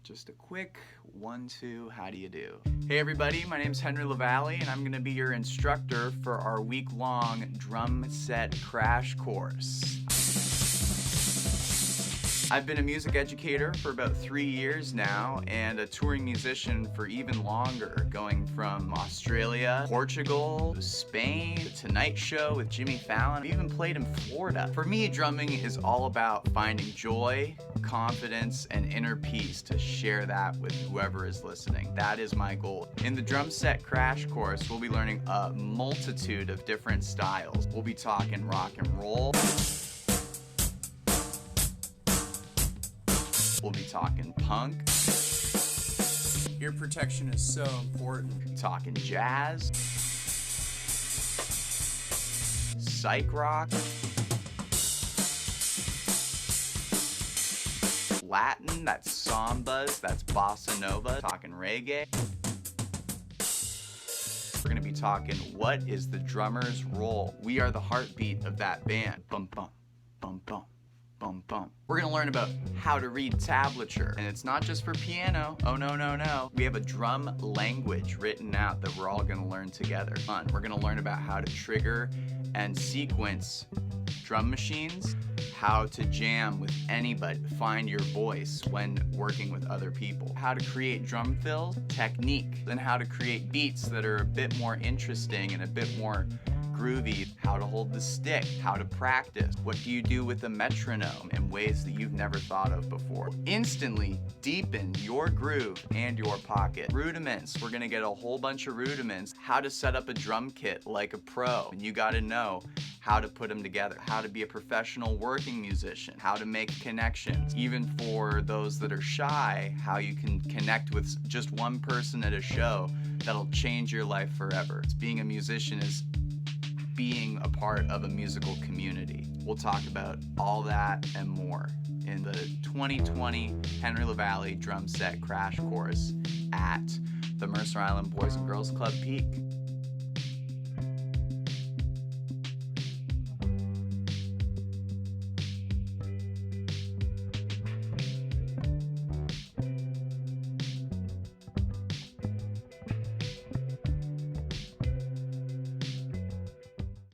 Just a quick 1-2, how do you do? Hey everybody, my name's Henry LaVallee and I'm gonna be your instructor for our week-long drum set crash course. I've been a music educator for about 3 years now and a touring musician for even longer, going from Australia, Portugal, Spain, The Tonight Show with Jimmy Fallon. I've even played in Florida. For me, drumming is all about finding joy, confidence, and inner peace to share that with whoever is listening. That is my goal. In the drum set crash course, we'll be learning a multitude of different styles. We'll be talking rock and roll. We'll be talking punk. Ear protection is so important. Talking jazz. Psych rock. Latin, that's sambas, that's bossa nova. Talking reggae. We're gonna be talking what is the drummer's role. We are the heartbeat of that band. Bum bum, bum bum. Bum bum. We're gonna learn about how to read tablature, and it's not just for piano. Oh no, no, no. We have a drum language written out that we're all gonna learn together. Fun. We're gonna learn about how to trigger and sequence drum machines, how to jam with anybody, find your voice when working with other people, how to create drum fills, technique, and how to create beats that are a bit more interesting and a bit more groovy, how to hold the stick, how to practice, what do you do with a metronome in ways that you've never thought of before. Instantly deepen your groove and your pocket. Rudiments, we're gonna get a whole bunch of rudiments, how to set up a drum kit like a pro, and you gotta know how to put them together, how to be a professional working musician, how to make connections, even for those that are shy, how you can connect with just one person at a show that'll change your life forever. Being a musician is being a part of a musical community. We'll talk about all that and more in the 2020 Henry LaVallee drum set crash course at the Mercer Island Boys and Girls Club Peak.